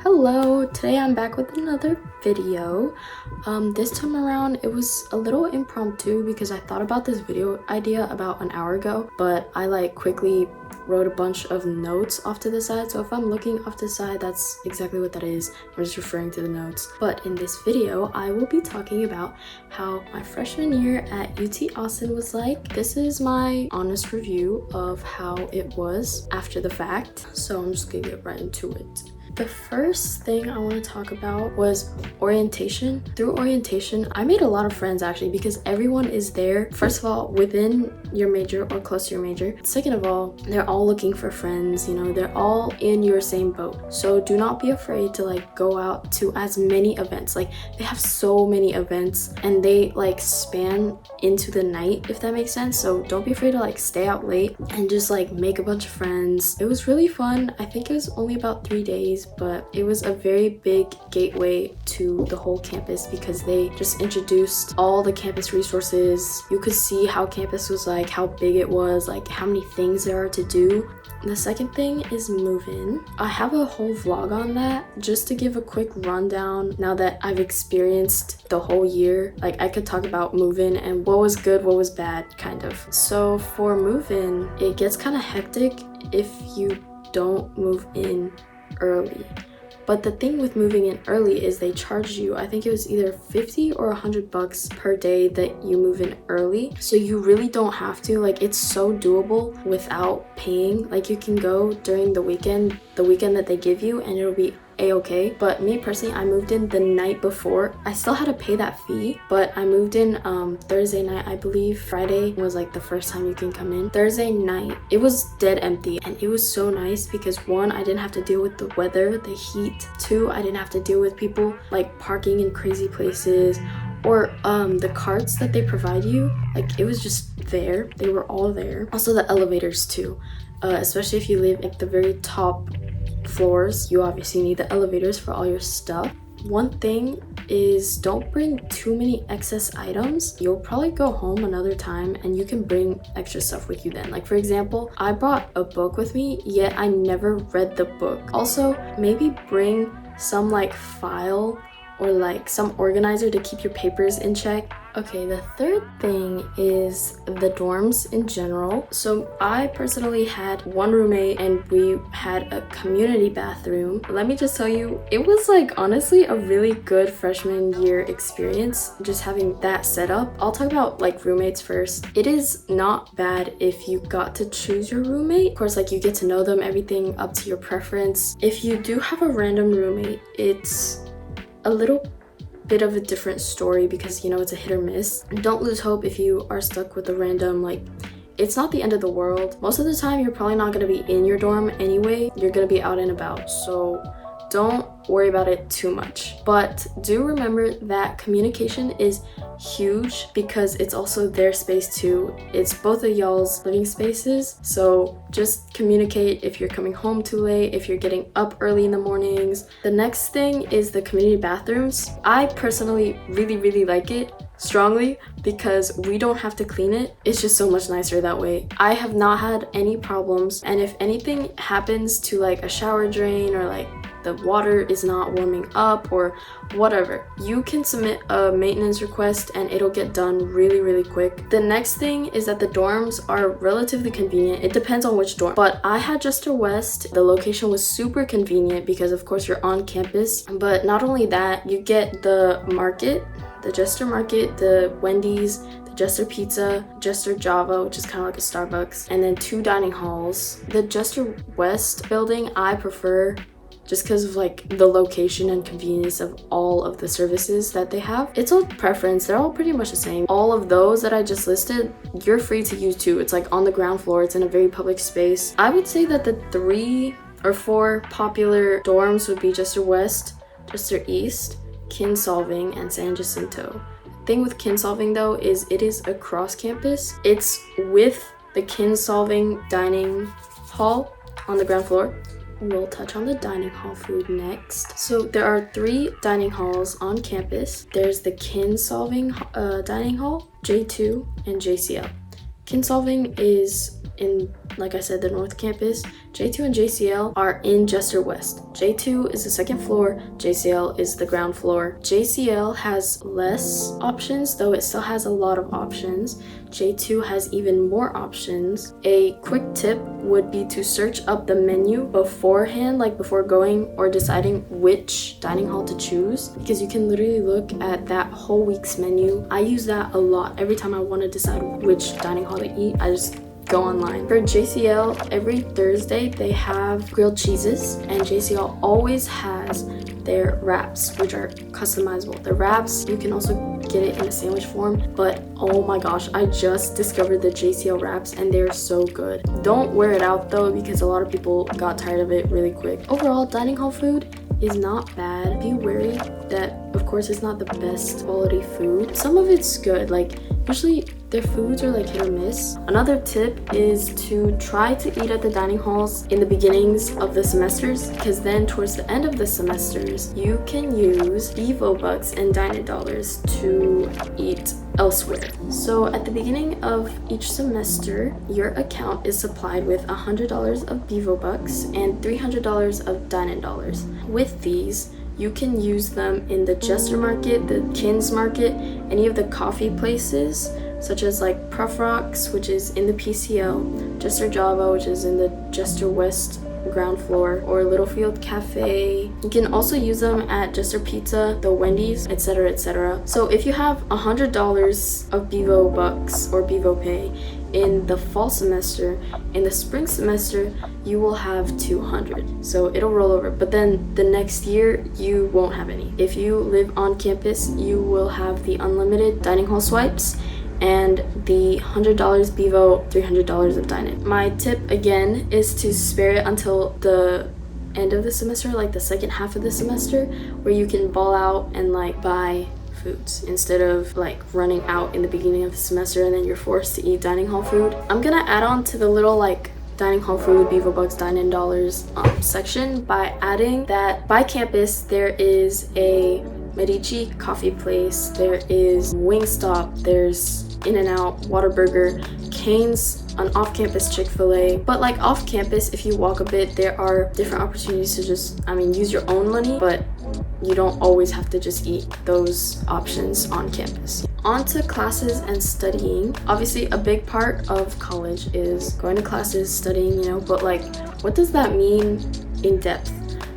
Hello, today I'm back with another video. This time around it was a little impromptu because I thought about this video idea about an hour ago, but I quickly wrote a bunch of notes off to the side. So if I'm looking off to the side, that's exactly what that is. I'm just referring to the notes. But in this video, I will be talking about how my freshman year at UT Austin was like. This is my honest review of how it was after the fact. So I'm just gonna get right into it. The first thing I want to talk about was orientation. Through orientation, I made a lot of friends actually because everyone is there. First of all, within your major or close to your major. Second of all, they're all looking for friends, they're all in your same boat. So do not be afraid to go out to as many events. They have so many events and they span into the night, if that makes sense. So don't be afraid to stay out late and just make a bunch of friends. It was really fun. I think it was only about 3 days, but it was a very big gateway to the whole campus because they just introduced all the campus resources. You could see how campus was how big it was, how many things there are to do. The second thing is move-in. I have a whole vlog on that just to give a quick rundown now that I've experienced the whole year. I could talk about move-in and what was good, what was bad, kind of. So for move-in, it gets kind of hectic if you don't move in early. But the thing with moving in early is they charge you, I think it was either 50 or $100 per day that you move in early. So you really don't have to, it's so doable without paying. You can go during the weekend that they give you, and it'll be a-okay. But me personally, I moved in the night before. I still had to pay that fee, but I moved in Thursday night, I believe. Friday was the first time you can come in. Thursday night, it was dead empty, and it was so nice because one, I didn't have to deal with the weather, the heat. Two, I didn't have to deal with people parking in crazy places, or the carts that they provide you. It was just there. They were all there. Also the elevators too, especially if you live at the very top floors. You obviously need the elevators for all your stuff. One thing is don't bring too many excess items. You'll probably go home another time and you can bring extra stuff with you then. For example, I brought a book with me, yet I never read the book. Also, maybe bring some file or some organizer to keep your papers in check. Okay, the third thing is the dorms in general. So I personally had one roommate and we had a community bathroom. Let me just tell you, it was honestly a really good freshman year experience just having that set up. I'll talk about roommates first. It is not bad if you got to choose your roommate. Of course, you get to know them, everything up to your preference. If you do have a random roommate, it's a little bit of a different story because it's a hit or miss. Don't lose hope if you are stuck with a random. It's not the end of the world. Most of the time you're probably not going to be in your dorm anyway. You're going to be out and about, so don't worry about it too much. But do remember that communication is huge because it's also their space too. It's both of y'all's living spaces, so just communicate if you're coming home too late, if you're getting up early in the mornings. The next thing is the community bathrooms. I personally really like it strongly because we don't have to clean it. It's just so much nicer that way. I have not had any problems, and if anything happens to a shower drain or the water is not warming up or whatever, you can submit a maintenance request and it'll get done really quick. The next thing is that the dorms are relatively convenient. It depends on which dorm, but I had Jester West. The location was super convenient because of course you're on campus, but not only that, you get the market, the Jester Market, the Wendy's, the Jester Pizza, Jester Java, which is kind of like a Starbucks, and then 2 dining halls. The Jester West building I prefer just because of the location and convenience of all of the services that they have. It's a preference. They're all pretty much the same. All of those that I just listed, you're free to use too. It's on the ground floor. It's in a very public space. I would say that the 3 or 4 popular dorms would be Jester West, Jester East, Kinsolving, and San Jacinto. The thing with Kinsolving though is it is across campus. It's with the Kinsolving dining hall on the ground floor. We'll touch on the dining hall food next. So there are 3 dining halls on campus. There's the Kinsolving dining hall, J2, and JCL. Kinsolving is in, like I said, the North Campus. J2 and JCL are in Jester West. J2 is the second floor, JCL is the ground floor. JCL has less options, though it still has a lot of options. J2 has even more options. A quick tip would be to search up the menu beforehand, like before going or deciding which dining hall to choose, because you can literally look at that whole week's menu. I use that a lot. Every time I want to decide which dining hall to eat, I just go online. For JCL, every Thursday they have grilled cheeses, and JCL always has their wraps, which are customizable. The wraps, you can also get it in a sandwich form, but oh my gosh, I just discovered the JCL wraps and they're so good. Don't wear it out though, because a lot of people got tired of it really quick. Overall, dining hall food is not bad. Be wary that, of course, it's not the best quality food. Some of it's good, like usually their foods are like hit or miss. Another tip is to try to eat at the dining halls in the beginnings of the semesters, because then towards the end of the semesters, you can use Bevo Bucks and Dine Dollars to eat elsewhere. So at the beginning of each semester, your account is supplied with $100 of Bevo Bucks and $300 of Dine Dollars. With these, you can use them in the Jester Market, the Kins Market, any of the coffee places, such as like Puff Rocks, which is in the PCL, Jester Java, which is in the Jester West ground floor, or Littlefield Cafe. You can also use them at Jester Pizza, the Wendy's, etc., etc. So if you have $100 of Bevo Bucks or Bevo Pay in the fall semester, in the spring semester you will have 200, so it'll roll over, but then the next year you won't have any. If you live on campus, you will have the unlimited dining hall swipes and the $100 Bevo, $300 of dine-in. My tip again is to spare it until the end of the semester, like the second half of the semester, where you can ball out and like buy foods instead of like running out in the beginning of the semester and then you're forced to eat dining hall food. I'm gonna add on to the little like dining hall food, Bevo Bucks, Dine-In Dollars section by adding that by campus there is a Medici coffee place, there is Wingstop, there's In-N-Out, Whataburger, Cane's, an off-campus Chick-fil-A. But like off-campus, if you walk a bit, there are different opportunities to just, use your own money, but you don't always have to just eat those options on campus. On to classes and studying. Obviously, a big part of college is going to classes, studying, but like, what does that mean in depth?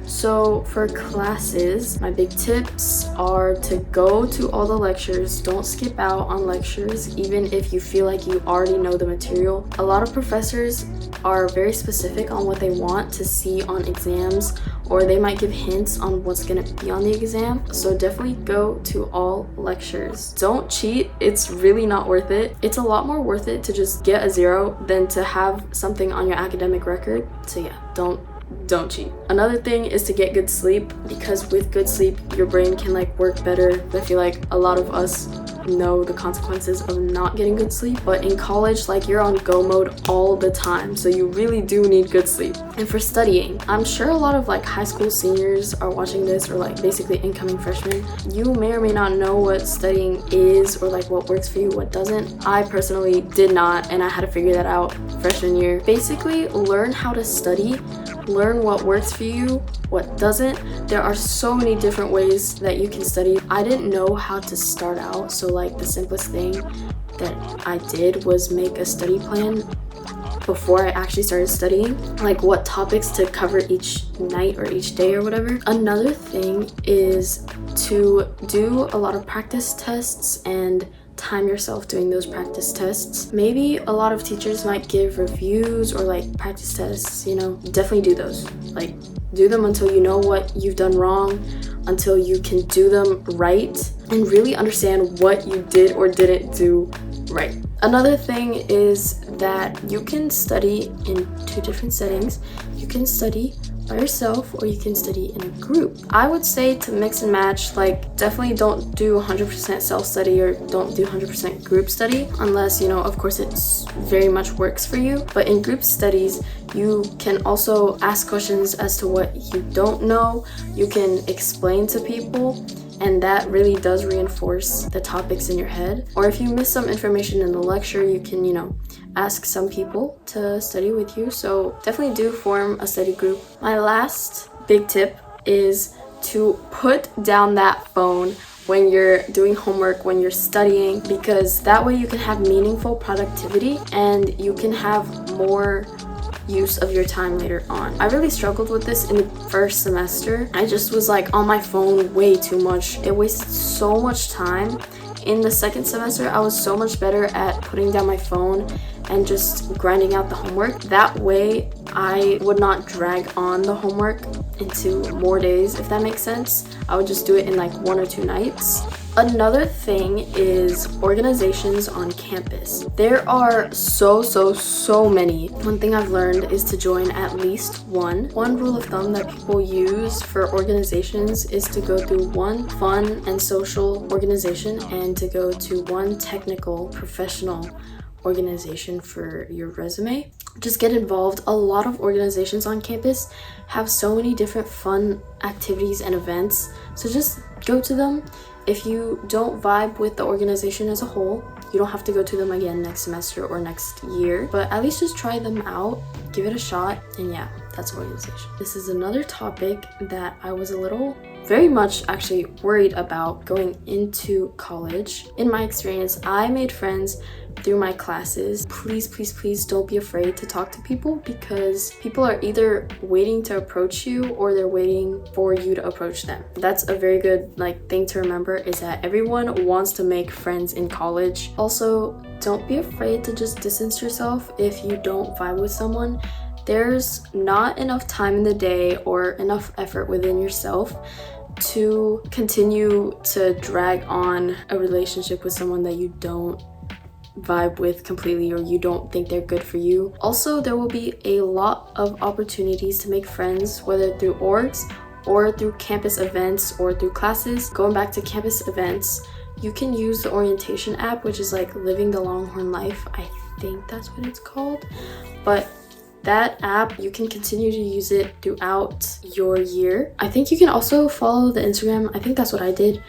So for classes, my big tips are to go to all the lectures. Don't skip out on lectures, even if you feel like you already know the material. A lot of professors are very specific on what they want to see on exams, or they might give hints on what's going to be on the exam. So definitely go to all lectures. Don't cheat. It's really not worth it. It's a lot more worth it to just get a 0 than to have something on your academic record. So yeah, don't cheat. Another thing is to get good sleep, because with good sleep your brain can like work better. I feel like a lot of us know the consequences of not getting good sleep, but in college, like, you're on go mode all the time, so you really do need good sleep. And for studying, I'm sure a lot of like high school seniors are watching this, or like basically incoming freshmen. You may or may not know what studying is, or like what works for you, what doesn't. I personally did not, and I had to figure that out freshman year. Basically, learn how to study, learn what works for you, what doesn't. There are so many different ways that you can study. I didn't know how to start out, so like the simplest thing that I did was make a study plan before I actually started studying, like what topics to cover each night or each day or whatever. Another thing is to do a lot of practice tests and time yourself doing those practice tests. Maybe a lot of teachers might give reviews or like practice tests, definitely do those. Like, do them until you know what you've done wrong, until you can do them right and really understand what you did or didn't do right. Another thing is that you can study in 2 different settings. You can study by yourself, or you can study in a group. I would say to mix and match, like, definitely don't do 100% self-study or don't do 100% group study unless, of course it's very much works for you. But in group studies, you can also ask questions as to what you don't know. You can explain to people, and that really does reinforce the topics in your head. Or if you miss some information in the lecture, you can, ask some people to study with you, so definitely do form a study group. My last big tip is to put down that phone when you're doing homework, when you're studying, because that way you can have meaningful productivity and you can have more use of your time later on. I really struggled with this in the first semester. I just was like on my phone way too much. It wasted so much time. In the second semester, I was so much better at putting down my phone and just grinding out the homework. That way, I would not drag on the homework into more days, if that makes sense. I would just do it in like 1 or 2 nights. Another thing is organizations on campus. There are so many. One thing I've learned is to join at least one. One rule of thumb that people use for organizations is to go through one fun and social organization and to go to one technical, professional organization for your resume. Just get involved. A lot of organizations on campus have so many different fun activities and events, so just go to them. If you don't vibe with the organization as a whole, you don't have to go to them again next semester or next year, but at least just try them out, give it a shot, and yeah, that's organization. This is another topic that I was very much actually worried about going into college. In my experience, I made friends through my classes. Please don't be afraid to talk to people, because people are either waiting to approach you or they're waiting for you to approach them. That's a very good thing to remember, is that everyone wants to make friends in college. Also, don't be afraid to just distance yourself if you don't vibe with someone. There's not enough time in the day or enough effort within yourself to continue to drag on a relationship with someone that you don't vibe with completely or you don't think they're good for you. Also, there will be a lot of opportunities to make friends, whether through orgs or through campus events or through classes. Going back to campus events, you can use the orientation app, which is like Living the Longhorn Life. I think that's what it's called. But that app, you can continue to use it throughout your year. I think you can also follow the Instagram. I think that's what I did.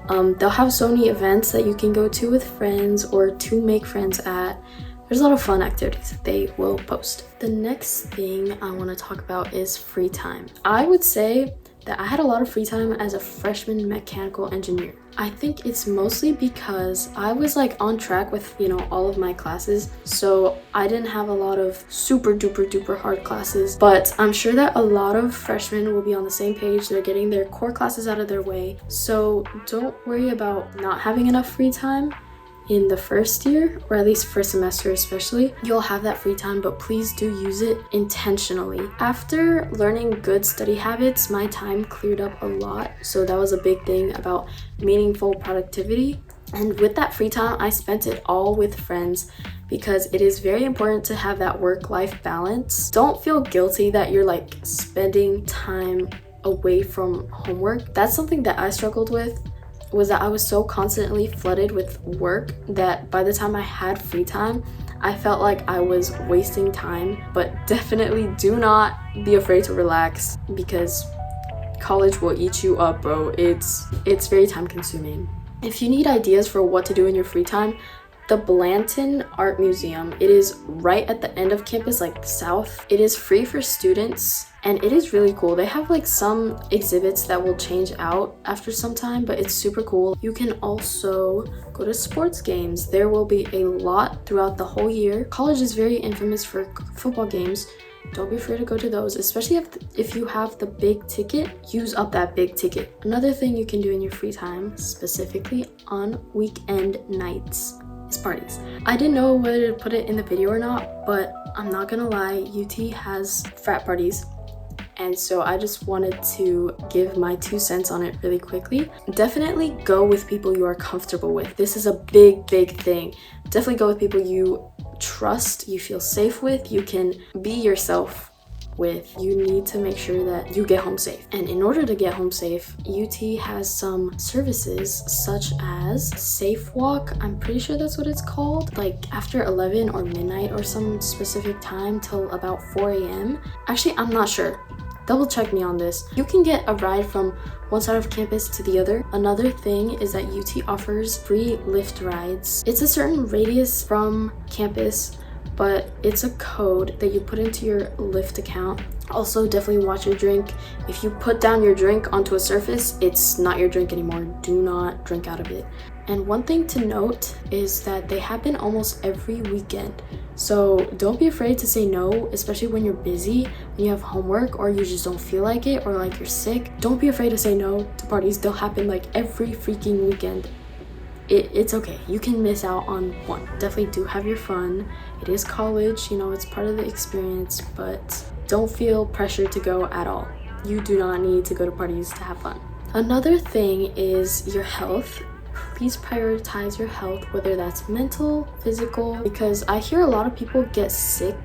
They'll have so many events that you can go to with friends or to make friends at. There's a lot of fun activities that they will post. The next thing I want to talk about is free time. I would say that I had a lot of free time as a freshman mechanical engineer. I think it's mostly because I was on track with, all of my classes. So I didn't have a lot of super duper hard classes, but I'm sure that a lot of freshmen will be on the same page. They're getting their core classes out of their way. So don't worry about not having enough free time. In the first year, or at least first semester especially, you'll have that free time, but please do use it intentionally. After learning good study habits, my time cleared up a lot. So that was a big thing about meaningful productivity. And with that free time, I spent it all with friends, because it is very important to have that work-life balance. Don't feel guilty that you're spending time away from homework. That's something that I struggled with, was that I was so constantly flooded with work that by the time I had free time, I felt like I was wasting time. But definitely do not be afraid to relax, because college will eat you up, bro. It's very time consuming. If you need ideas for what to do in your free time, the Blanton Art Museum, it is right at the end of campus, south. It is free for students and it is really cool. They have some exhibits that will change out after some time, but it's super cool. You can also go to sports games. There will be a lot throughout the whole year. College is very infamous for football games. Don't be afraid to go to those, especially if you have the big ticket. Use up that big ticket. Another thing you can do in your free time, specifically on weekend nights, is parties. I didn't know whether to put it in the video or not, but I'm not gonna lie, UT has frat parties. And so I just wanted to give my 2 cents on it really quickly. Definitely go with people you are comfortable with. This is a big thing. Definitely go with people you trust, you feel safe with, you can be yourself with. You need to make sure that you get home safe. And in order to get home safe, UT has some services such as Safe Walk. I'm pretty sure that's what it's called. After 11 or midnight or some specific time till about 4 a.m. Actually, I'm not sure. Double check me on this. You can get a ride from one side of campus to the other. Another thing is that UT offers free Lyft rides. It's a certain radius from campus, but it's a code that you put into your Lyft account. Also, definitely watch your drink. If you put down your drink onto a surface, it's not your drink anymore. Do not drink out of it. And one thing to note is that they happen almost every weekend. So don't be afraid to say no, especially when you're busy, when you have homework, or you just don't feel like it, or like you're sick. Don't be afraid to say no to parties. They'll happen like every freaking weekend. It's okay. You can miss out on one. Definitely do have your fun. It is college, you know, it's part of the experience, but don't feel pressured to go at all. You do not need to go to parties to have fun. Another thing is your health. Please prioritize your health, whether that's mental, physical, because I hear a lot of people get sick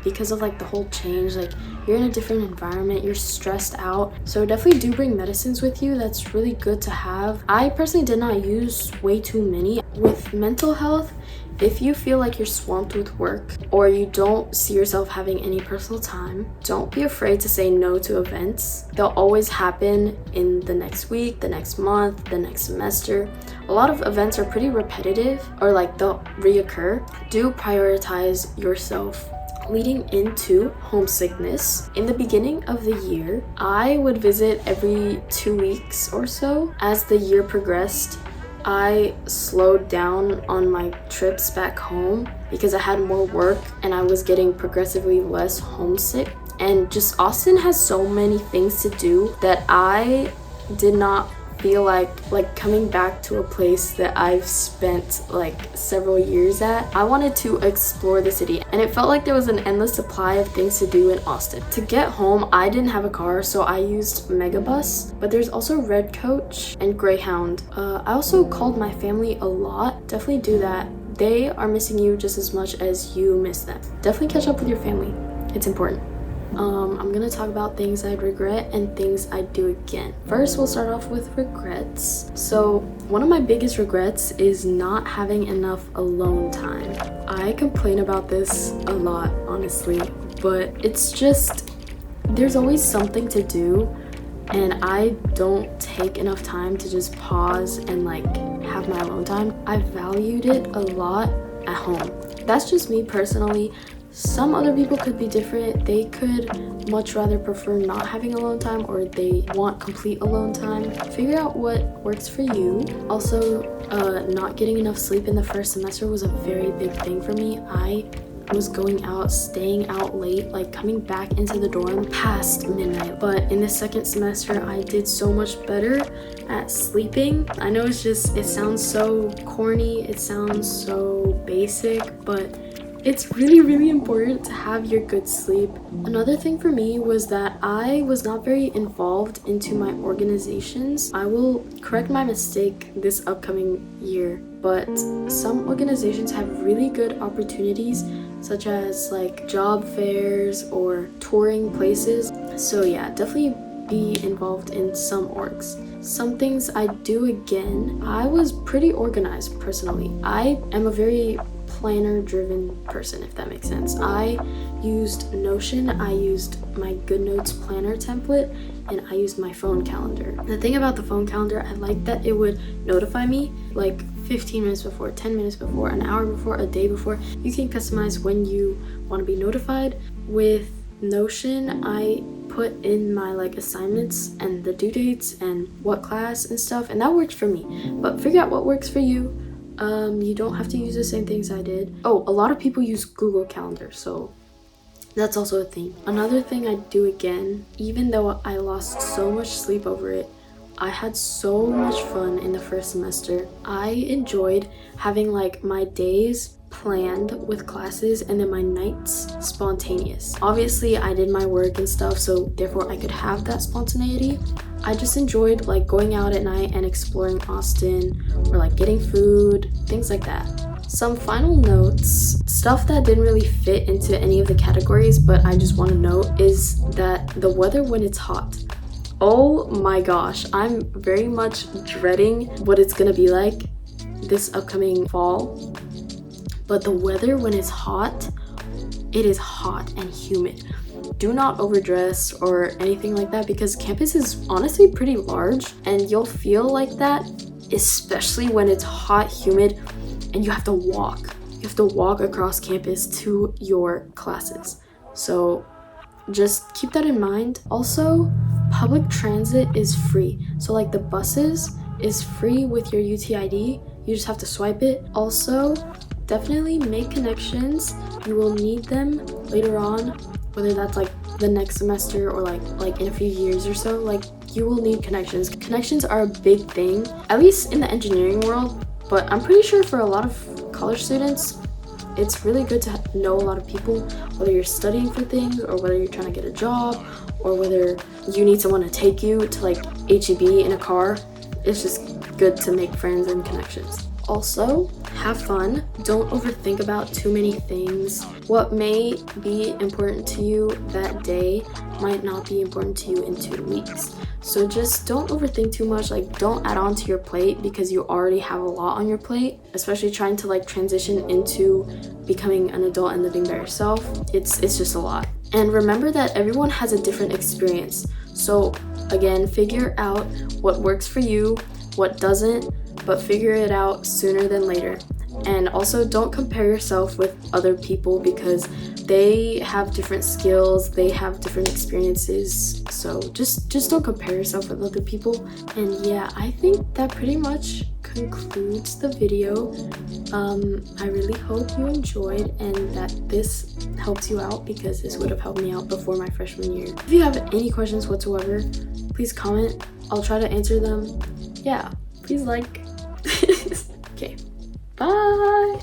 because of like the whole change. Like, you're in a different environment, you're stressed out, so definitely do bring medicines with you. That's really good to have. I personally did not use way too many. With mental health, if you feel like you're swamped with work or you don't see yourself having any personal time, don't be afraid to say no to events. They'll always happen in the next week, the next month, the next semester. A lot of events are pretty repetitive, or like they'll reoccur. Do prioritize yourself. Leading into homesickness, in the beginning of the year, I would visit every 2 weeks or so. As the year progressed, I slowed down on my trips back home because I had more work and I was getting progressively less homesick. And just Austin has so many things to do that I did not feel like coming back to a place that I've spent like several years at. I wanted to explore the city, and it felt like there was an endless supply of things to do in Austin. To get home, I didn't have a car, so I used Megabus, but there's also Red Coach and Greyhound. I also called my family a lot. Definitely do that. They are missing you just as much as you miss them. Definitely catch up with your family. It's important. I'm gonna talk about things I'd regret and things I'd do again. First, we'll start off with regrets. So one of my biggest regrets is not having enough alone time. I complain about this a lot, honestly, but it's just, there's always something to do, and I don't take enough time to just pause and like have my alone time. I valued it a lot at home. That's just me personally. Some other people could be different. They could much rather prefer not having alone time, or they want complete alone time. Figure out what works for you. Also, not getting enough sleep in the first semester was a very big thing for me. I was going out, staying out late, like coming back into the dorm past midnight. But in the second semester, I did so much better at sleeping. I know it sounds so corny, it sounds so basic, but it's really, really important to have your good sleep. Another thing for me was that I was not very involved into my organizations. I will correct my mistake this upcoming year, but some organizations have really good opportunities, such as like job fairs or touring places. So yeah, definitely be involved in some orgs. Some things I do again, I was pretty organized personally. I am a very planner driven person, if that makes sense. I used Notion, I used my GoodNotes planner template, and I used my phone calendar. The thing about the phone calendar, I like that it would notify me like 15 minutes before, 10 minutes before, an hour before, a day before. You can customize when you want to be notified. With Notion, I put in my like assignments and the due dates and what class and stuff, and that worked for me. But figure out what works for you. You don't have to use the same things I did. Oh, a lot of people use Google Calendar, so that's also a thing. Another thing I'd do again, even though I lost so much sleep over it, I had so much fun in the first semester. I enjoyed having like my days planned with classes and then my nights spontaneous. Obviously, I did my work and stuff, so therefore I could have that spontaneity. I just enjoyed like going out at night and exploring Austin, or like getting food, things like that. Some final notes, stuff that didn't really fit into any of the categories, but I just want to note, is that the weather when it's hot. Oh my gosh, I'm very much dreading what it's gonna be like this upcoming fall. But the weather when it's hot, it is hot and humid. Do not overdress or anything like that, because campus is honestly pretty large and you'll feel like that, especially when it's hot, humid, and you have to walk. you have to walk across campus to your classes. So just keep that in mind. Also, public transit is free. So like the buses is free with your UTID. You just have to swipe it. Also, definitely make connections. You will need them later on, whether that's like the next semester or like in a few years or so. Like, you will need connections. Connections are a big thing, at least in the engineering world, but I'm pretty sure for a lot of college students, it's really good to know a lot of people, whether you're studying for things or whether you're trying to get a job or whether you need someone to take you to like HEB in a car. It's just good to make friends and connections. Also, have fun. Don't overthink about too many things. What may be important to you that day might not be important to you in 2 weeks. So just don't overthink too much. Like, don't add on to your plate because you already have a lot on your plate, especially trying to like transition into becoming an adult and living by yourself. It's just a lot. And remember that everyone has a different experience. So again, figure out what works for you, what doesn't, but figure it out sooner than later. And also, don't compare yourself with other people because they have different skills, they have different experiences. So just don't compare yourself with other people. And yeah, I think that pretty much concludes the video. I really hope you enjoyed and that this helps you out, because this would have helped me out before my freshman year. If you have any questions whatsoever, please comment. I'll try to answer them. Yeah, please like. Okay, bye.